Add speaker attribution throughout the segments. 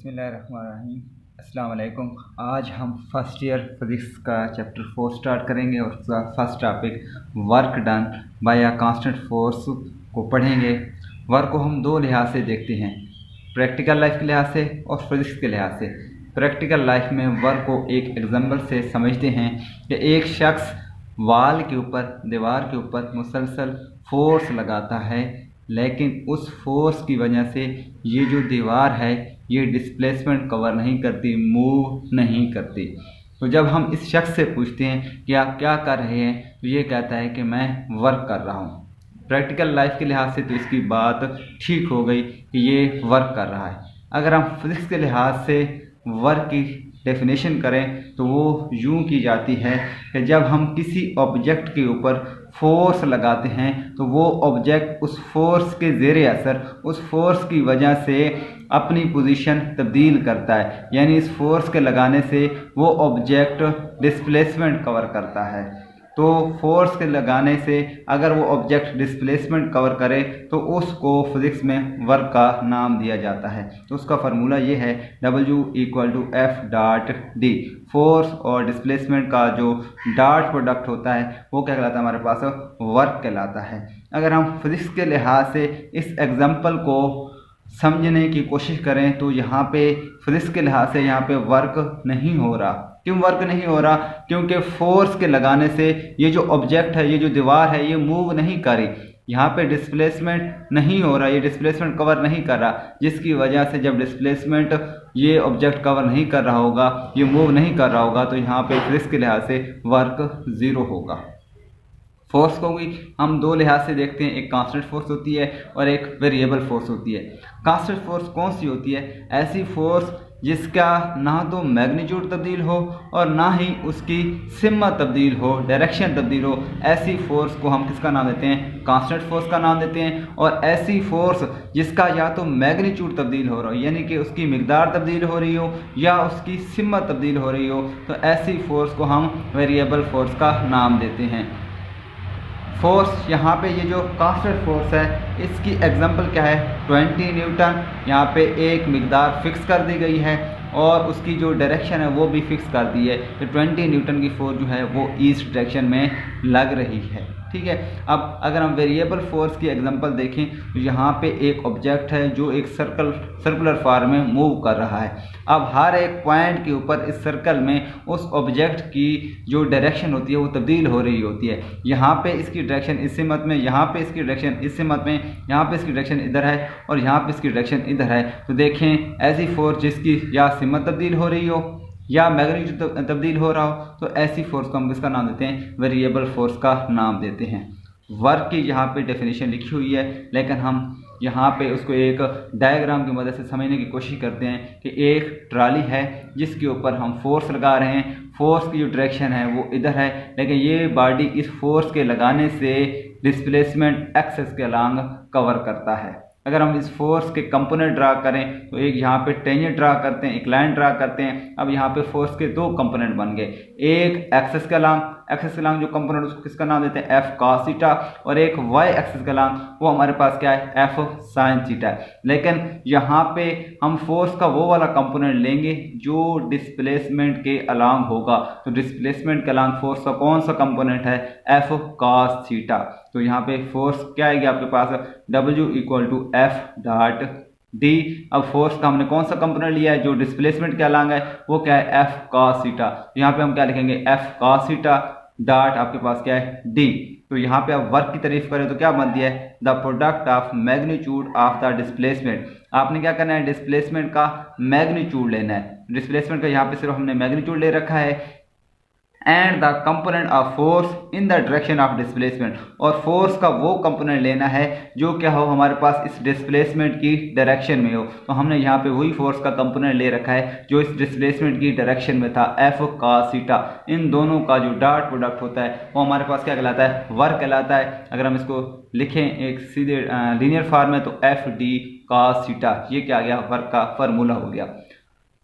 Speaker 1: बिस्मिल्लाहिर्रहमानिर्रहीम। अस्सलाम वालेकुम। आज हम फर्स्ट ईयर फिज़िक्स का चैप्टर 4 स्टार्ट करेंगे और उसका first topic work done by a constant force को पढ़ेंगे। वर्क को हम दो लिहाज से देखते हैं, प्रैक्टिकल लाइफ के लिहाज से और फिज़िक्स के लिहाज से। प्रैक्टिकल लाइफ में वर्क को एक एग्जाम्पल से समझते हैं कि एक शख्स वाल के ऊपर, दीवार के ऊपर मुसलसल फोर्स लगाता है, लेकिन उस फोर्स की वजह से ये जो दीवार है ये डिस्प्लेसमेंट कवर नहीं करती, मूव नहीं करती। तो जब हम इस शख्स से पूछते हैं कि आप क्या कर रहे हैं, तो ये कहता है कि मैं वर्क कर रहा हूँ। प्रैक्टिकल लाइफ के लिहाज से तो इसकी बात ठीक हो गई कि ये वर्क कर रहा है। अगर हम फिज़िक्स के लिहाज से वर्क की डेफिनेशन करें तो वो यूं की जाती है कि जब हम किसी ऑब्जेक्ट के ऊपर फोर्स लगाते हैं तो वो ऑब्जेक्ट उस फोर्स के ज़ेरे असर, उस फोर्स की वजह से अपनी पोजीशन तब्दील करता है। यानी इस फोर्स के लगाने से वो ऑब्जेक्ट डिस्प्लेसमेंट कवर करता है। तो फोर्स के लगाने से अगर वो ऑब्जेक्ट डिस्प्लेसमेंट कवर करे तो उसको फिज़िक्स में वर्क का नाम दिया जाता है। तो उसका फार्मूला ये है W=F.D। फोर्स और डिस्प्लेसमेंट का जो डॉट प्रोडक्ट होता है वो क्या कहलाता है, हमारे पास वर्क कहलाता है। अगर हम फिज़िक्स के लिहाज से इस एग्जांपल को समझने की कोशिश करें तो यहाँ पे फिज़िक्स के लिहाज से यहाँ पे वर्क नहीं हो रहा। क्यों वर्क नहीं हो रहा? क्योंकि फोर्स के लगाने से ये जो ऑब्जेक्ट है, ये जो दीवार है, ये मूव नहीं कर रही। यहाँ पे डिस्प्लेसमेंट नहीं हो रहा, ये डिस्प्लेसमेंट कवर नहीं कर रहा, जिसकी वजह से जब डिस्प्लेसमेंट ये ऑब्जेक्ट कवर नहीं कर रहा होगा, ये मूव नहीं कर रहा होगा, तो यहाँ पे फिज़िक्स के लिहाज से वर्क ज़ीरो होगा। फोर्स को भी हम दो लिहाज से देखते हैं, एक कांस्टेंट फोर्स होती है और एक वेरिएबल फोर्स होती है। कांस्टेंट फोर्स कौन सी होती है? ऐसी फोर्स जिसका ना तो मैग्नीट्यूड तब्दील हो और ना ही उसकी सिम्मा तब्दील हो, डायरेक्शन तब्दील हो। ऐसी फोर्स को हम किसका नाम देते हैं? कांस्टेंट फोर्स का नाम देते हैं। और ऐसी फोर्स जिसका या तो मैग्नीट्यूड तब्दील हो रहा हो, यानी कि उसकी मिकदार तब्दील हो रही हो, या उसकी सिम्मा तब्दील हो रही हो, तो ऐसी फोर्स को हम वेरिएबल फोर्स का नाम देते हैं। फोर्स यहाँ पे ये जो कांस्टेंट फोर्स है इसकी एग्जांपल क्या है? 20 न्यूटन। यहाँ पे एक मिकदार फिक्स कर दी गई है और उसकी जो डायरेक्शन है वो भी फिक्स कर दी है। तो 20 न्यूटन की फोर्स जो है वो ईस्ट डायरेक्शन में लग रही है। ठीक है। अब अगर हम वेरिएबल फोर्स की एग्जांपल देखें तो यहाँ पे एक ऑब्जेक्ट है जो एक सर्कुलर फॉर्म में मूव कर रहा है। अब हर एक पॉइंट के ऊपर इस सर्कल में उस ऑब्जेक्ट की जो डायरेक्शन होती है वो तब्दील हो रही होती है। यहाँ पे इसकी डायरेक्शन इस सिमत में, यहाँ पे इसकी डायरेक्शन इस सिमत में, यहाँ पे इसकी डायरेक्शन इधर है और यहाँ पे इसकी डायरेक्शन इधर है। तो देखें, ऐसी फोर्स जिसकी या सिमत तब्दील हो रही हो या मैग्नीट्यूड तब्दील हो रहा हो, तो ऐसी फोर्स को हम किसका नाम देते हैं? वेरिएबल फोर्स का नाम देते हैं। वर्क की यहाँ पे डेफिनेशन लिखी हुई है, लेकिन हम यहाँ पे उसको एक डायग्राम की मदद से समझने की कोशिश करते हैं कि एक ट्राली है जिसके ऊपर हम फोर्स लगा रहे हैं। फोर्स की जो डायरेक्शन है वो इधर है, लेकिन ये बॉडी इस फोर्स के लगाने से डिस्प्लेसमेंट एक्सेस के अलॉन्ग कवर करता है। अगर हम इस फोर्स के कंपोनेंट ड्रा करें तो एक यहाँ पे टेंजेंट ड्रा करते हैं, एक लाइन ड्रा करते हैं। अब यहाँ पे फोर्स के दो कंपोनेंट बन गए, एक एक्सेस के अलॉन्ग जो कंपोनेंट उसको किसका नाम देते हैं? F cos theta. और एक वाई एक्सेस के अलॉन्ग वो हमारे पास क्या है? F sine theta. लेकिन यहाँ पे हम फोर्स का वो वाला कंपोनेंट लेंगे जो डिस्प्लेसमेंट के अलॉन्ग होगा। तो डिस्प्लेसमेंट के अलॉन्ग फोर्स का कौन सा कंपोनेंट है? F cos theta. तो यहाँ पे फोर्स क्या आएगी आपके पास? W=F.D। अब फोर्स का हमने कौन सा कंपोनेंट लिया है जो डिस्प्लेसमेंट के अलॉन्ग है? वो क्या है? F cos theta. तो यहाँ पे हम क्या लिखेंगे? एफ कॉस थीटा डॉट आपके पास क्या है? डी। तो यहाँ पे आप वर्क की तारीफ करें तो क्या बनती है? The product of magnitude of the displacement. आपने क्या करना है? डिस्प्लेसमेंट का मैग्नीट्यूड लेना है। डिस्प्लेसमेंट का यहाँ पे सिर्फ हमने मैग्नीट्यूड ले रखा है। And the component of force in the direction of displacement. और फोर्स का वो कंपोनेंट लेना है जो क्या हो? हमारे पास इस डिस्प्लेसमेंट की डायरेक्शन में हो। तो हमने यहाँ पे वही फोर्स का कंपोनेंट ले रखा है जो इस डिस्प्लेसमेंट की डायरेक्शन में था, एफ कॉस थीटा। इन दोनों का जो डॉट प्रोडक्ट होता है वो हमारे पास क्या कहलाता है? वर्क कहलाता है। अगर हम इसको लिखें एक सीधे लीनियर फॉर्म में तो एफ डी कॉस थीटा, ये क्या आ गया? वर्क का फार्मूला हो गया।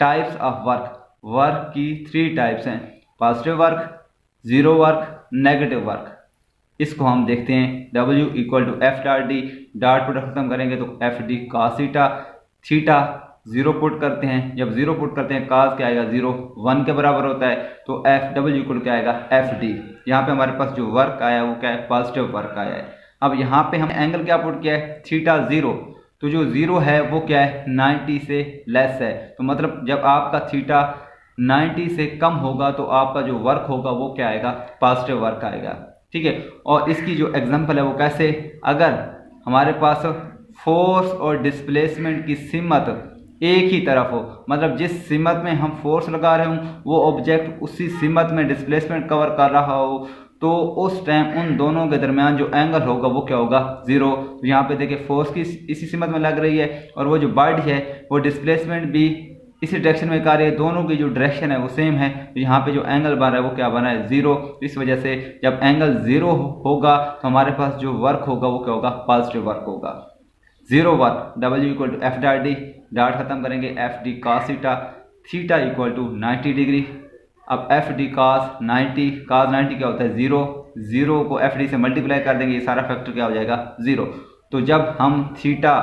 Speaker 1: Types of work. वर्क की 3 टाइप्स हैं, positive work, zero work, negative work. इसको हम देखते हैं। W=F.D। डॉट प्रोडक्ट खत्म करेंगे तो F D cos theta, theta 0 put करते हैं, जब 0 पुट करते हैं काज क्या आएगा 0 1 के बराबर होता है, तो एफ डब्ल्यू इक्वल क्या आएगा एफ डी। यहाँ पे हमारे पास जो वर्क आया वो क्या है पॉजिटिव वर्क आया है। अब यहाँ पे हम एंगल क्या पुट किया है थीटा 0, तो जो 0 है वो क्या है 90 से लेस है, तो मतलब जब आपका थीटा 90 से कम होगा तो आपका जो वर्क होगा वो क्या आएगा पॉजिटिव वर्क आएगा। ठीक है, और इसकी जो एग्जांपल है वो कैसे, अगर हमारे पास फोर्स और डिस्प्लेसमेंट की सिमत एक ही तरफ हो, मतलब जिस सिमत में हम फोर्स लगा रहे हों वो ऑब्जेक्ट उसी सिमत में डिस्प्लेसमेंट कवर कर रहा हो, तो उस टाइम उन दोनों के दरमियान जो एंगल होगा वो क्या होगा 0। तो यहाँ पे देखिए फोर्स की इसी सिमत में लग रही है और वो जो बॉडी है वो डिस्प्लेसमेंट भी इसी डायरेक्शन में कर रही है, दोनों की जो डायरेक्शन है वो सेम है, तो यहाँ पे जो एंगल बन रहा है वो क्या बना है 0। इस वजह से जब एंगल 0 होगा तो हमारे पास जो वर्क होगा वो क्या होगा पॉजिटिव वर्क होगा। 0 work W equal to F dot D, dot खत्म करेंगे F D cos theta, theta equal to 90 degree. अब एफ डी cos 90 क्या होता है 0, 0 को एफ डी से मल्टीप्लाई कर देंगे, ये सारा फैक्टर क्या हो जाएगा 0। तो जब हम थीटा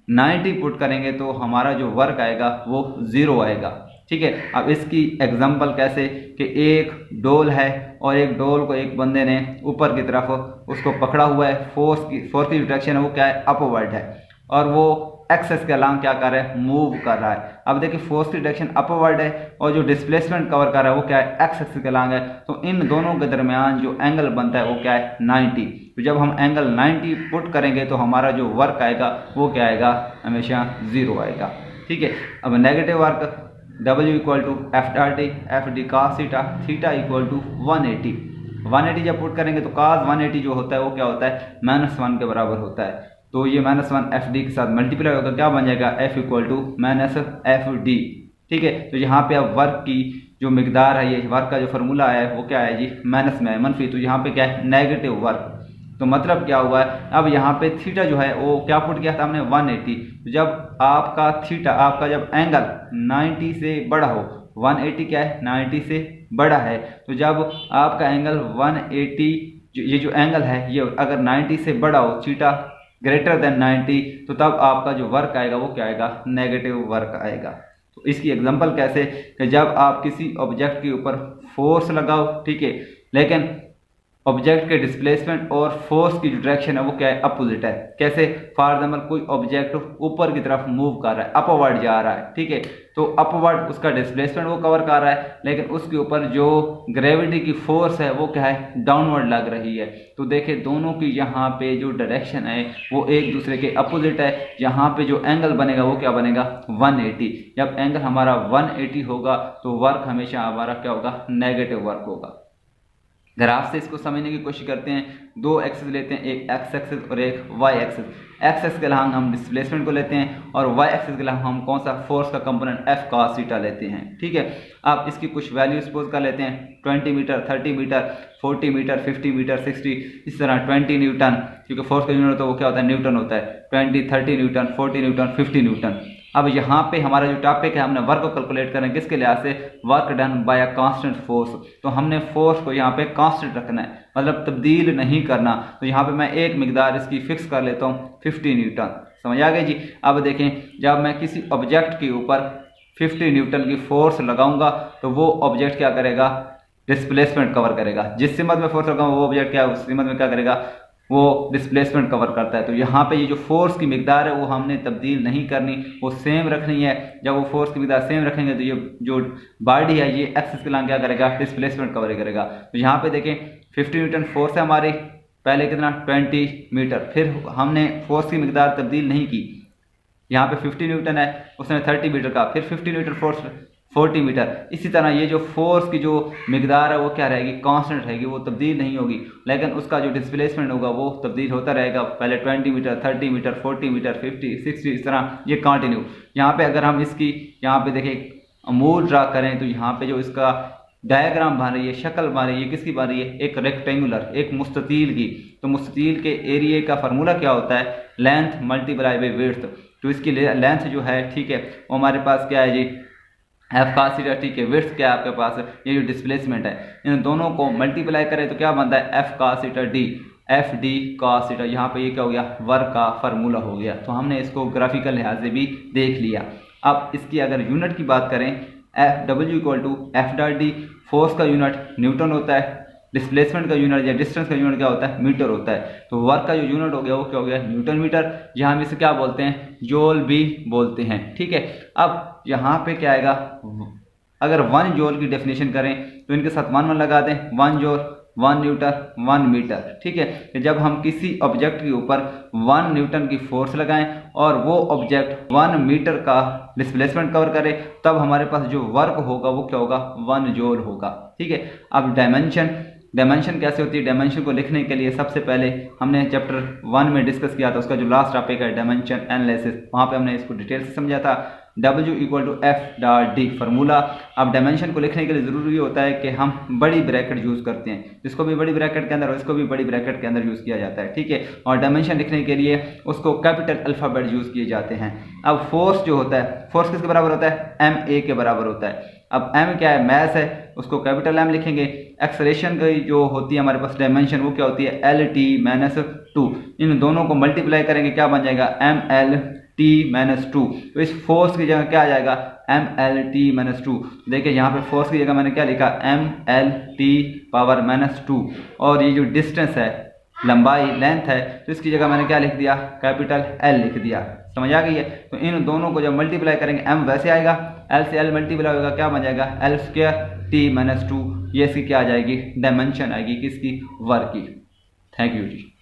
Speaker 1: 90 पुट करेंगे तो हमारा जो वर्क आएगा वो 0 आएगा। ठीक है, अब इसकी एग्जांपल कैसे कि एक डोल है और एक डोल को एक बंदे ने ऊपर की तरफ उसको पकड़ा हुआ है, फोर्स की डायरेक्शन है वो क्या है अपवर्ड है, और वो एक्सेस के अलांग क्या कर रहा है मूव कर रहा है। अब देखिए फोर्स की डायरेक्शन अपवर्ड है और जो डिस्प्लेसमेंट कवर कर रहा है वो क्या है एक्स एक्सिस के अलांग है, तो इन दोनों के दरमियान जो एंगल बनता है वो क्या है 90। तो जब हम एंगल 90 पुट करेंगे तो हमारा जो वर्क आएगा वो क्या आएगा हमेशा 0 आएगा। ठीक है, अब negative work W equal to F dot D, F D cos theta, theta equal to 180 जब पुट करेंगे तो cos 180 जो होता है वो क्या होता है -1 के बराबर होता है, तो ये -1 एफ डी के साथ मल्टीप्लाई होगा, क्या बन जाएगा F equal to F D. ठीक है, तो यहाँ पे अब वर्क की जो मिकदार है, ये वर्क का जो फार्मूला आया है वो क्या है जी माइनस में है मनफी, तो यहाँ पे क्या है नेगेटिव वर्क। तो मतलब क्या हुआ है, अब यहाँ पे थीटा जो है वो क्या पुट किया था हमने 180, तो जब आपका थीटा आपका जब एंगल 90 से बड़ा हो, 180 क्या है 90 से बड़ा है, तो जब आपका एंगल 180 ये जो एंगल है ये अगर 90 से बड़ा हो, थीटा ग्रेटर देन 90, तो तब आपका जो वर्क आएगा वो क्या आएगा नेगेटिव वर्क आएगा। तो इसकी एग्जांपल कैसे कि जब आप किसी ऑब्जेक्ट के ऊपर फोर्स लगाओ, ठीक है, लेकिन ऑब्जेक्ट के डिस्प्लेसमेंट और फोर्स की जो डायरेक्शन है वो क्या है अपोजिट है। कैसे, फॉर एग्जाम्पल कोई ऑब्जेक्ट ऊपर की तरफ मूव कर रहा है, अपवर्ड जा रहा है, ठीक है, तो अपवर्ड उसका डिस्प्लेसमेंट वो कवर कर रहा है, लेकिन उसके ऊपर जो ग्रेविटी की फोर्स है वो क्या है डाउनवर्ड लग रही है। तो देखिए दोनों की यहाँ पे जो डायरेक्शन है वो एक दूसरे के अपोजिट है, यहाँ पे जो एंगल बनेगा वो क्या बनेगा 180। जब एंगल हमारा 180 होगा तो वर्क हमेशा हमारा क्या होगा नेगेटिव वर्क होगा। ग्राफ से इसको समझने की कोशिश करते हैं, दो एक्सिस लेते हैं, एक एक्स एक्सिस और एक वाई एक्सिस। एक्स एक्सिस के अलावा हम डिस्प्लेसमेंट को लेते हैं और वाई एक्सिस के अलावा हम कौन सा फोर्स का कंपोनेंट एफ cos थीटा लेते हैं। ठीक है, आप इसकी कुछ वैल्यू सपोज कर लेते हैं 20 मीटर, 30 मीटर, 40 मीटर, 50 मीटर, 60, इस तरह 20 न्यूटन, क्योंकि फोर्स का यूनिट होता है वो क्या होता है न्यूटन होता है, 20, 30 न्यूटन, 40 न्यूटन, 50 न्यूटन। अब यहाँ पे हमारा जो टॉपिक है हमने वर्क को कैलकुलेट करना है किसके लिहाज से, work done by a constant force. तो हमने फोर्स को यहाँ पे कांस्टेंट रखना है, मतलब तब्दील नहीं करना। तो यहाँ पे मैं एक मिकदार इसकी फिक्स कर लेता हूँ 50 न्यूटन। समझ आ गई जी। अब देखें जब मैं किसी ऑब्जेक्ट के ऊपर 50 न्यूटन की फोर्स लगाऊंगा तो वो ऑब्जेक्ट क्या करेगा डिस्प्लेसमेंट कवर करेगा। जिस सिमत में फोर्स लगाऊंगा वो ऑब्जेक्ट क्या उस सिमत में क्या करेगा वो डिस्प्लेसमेंट कवर करता है। तो यहाँ पे ये जो फोर्स की मिकदार है वो हमने तब्दील नहीं करनी, वो सेम रखनी है। जब वो फोर्स की मिकदार सेम रखेंगे तो ये जो बॉडी है ये एक्सिस के लाइन क्या करेगा डिस्प्लेसमेंट कवर करेगा। तो यहाँ पे देखें 50 न्यूटन फोर्स है हमारी, पहले कितना 20 मीटर, फिर हमने फोर्स की मिकदार तब्दील नहीं की, यहाँ पे 50 न्यूटन है उसने 30 मीटर का, फिर 50 न्यूटन फोर्स 40 मीटर। इसी तरह ये जो फोर्स की जो मिकदार है वो क्या रहेगी कांस्टेंट रहेगी, वो तब्दील नहीं होगी, लेकिन उसका जो डिस्प्लेसमेंट होगा वो तब्दील होता रहेगा। पहले 20 मीटर, 30 मीटर, 40 मीटर, 50, 60, इस तरह ये कंटिन्यू। यहाँ पे अगर हम इसकी यहाँ पे देखें मूल ड्रा करें तो यहाँ पे जो इसका डायग्राम बन रही है, शक्ल बन रही है, किसकी बन रही है एक रेक्टेंगुलर, एक मुस्ततील की। तो मुस्ततील के एरिया का फार्मूला क्या होता है लेंथ मल्टीप्लाई बाई विड्थ। तो इसकी लेंथ जो है ठीक है वो हमारे पास क्या है जी एफ cos थीटा, ठीक है, विड्थ क्या है आपके पास ये जो डिस्प्लेसमेंट है, इन दोनों को मल्टीप्लाई करें तो क्या बनता है F cos theta D. F D cos theta. यहाँ पे ये क्या हो गया, वर्क का फार्मूला हो गया। तो हमने इसको ग्राफिकल लिहाज से भी देख लिया। अब इसकी अगर यूनिट की बात करें, W equal to F dot D, force का यूनिट न्यूटन होता है, डिस्प्लेसमेंट का यूनिट या डिस्टेंस का यूनिट क्या होता है, मीटर होता है। तो वर्क का जो यूनिट हो गया वो क्या हो गया, न्यूटन मीटर, जहाँ हम इसे क्या बोलते हैं, जूल भी बोलते हैं। ठीक है, अब यहाँ पे क्या आएगा, अगर 1 जूल की डेफिनेशन करें तो इनके साथ 1 लगा दें, 1 जूल 1 न्यूटन 1 मीटर। ठीक है, कि जब हम किसी ऑब्जेक्ट के ऊपर 1 न्यूटन की फोर्स लगाएं और वो ऑब्जेक्ट 1 मीटर का डिस्प्लेसमेंट कवर करे, तब हमारे पास जो वर्क होगा वो क्या होगा, 1 जूल होगा। ठीक है, अब डायमेंशन कैसे होती है, डायमेंशन को लिखने के लिए सबसे पहले हमने चैप्टर 1 में डिस्कस किया था, उसका जो लास्ट टॉपिक है डायमेंशन एनालिसिस, वहाँ पे हमने इसको डिटेल से समझा था। W equal to F dot D formula. अब डायमेंशन को लिखने के लिए ज़रूरी होता है कि हम बड़ी ब्रैकेट यूज़ करते हैं, जिसको भी बड़ी ब्रैकेट के अंदर और इसको भी बड़ी ब्रैकेट के अंदर यूज़ किया जाता है। ठीक है, और डायमेंशन लिखने के लिए उसको कैपिटल अल्फ़ाबेट यूज़ किए जाते हैं। अब फोर्स जो होता है, फोर्स किसके बराबर होता है, ma के बराबर होता है। अब m क्या है, मैस है, उसको कैपिटल M लिखेंगे। एक्सलेशन की जो होती है हमारे पास डायमेंशन, वो क्या होती है, LT-2। इन दोनों को मल्टीप्लाई करेंगे, क्या बन जाएगा, MLT-2। तो इस फोर्स की जगह क्या आ जाएगा, MLT-2। देखिए यहाँ पे फोर्स की जगह मैंने क्या लिखा, MLT-2। और ये जो डिस्टेंस है, लंबाई लेंथ है, तो इसकी जगह मैंने क्या लिख दिया, कैपिटल L लिख दिया। समझ आ गई है। तो इन दोनों को जब मल्टीप्लाई करेंगे, m वैसे आएगा, L से L मल्टीप्लाई होगा, क्या बन जाएगा, L² T-2। ये इसकी क्या आ जाएगी, डायमेंशन आएगी किसकी, वर्क की। Thank you ji.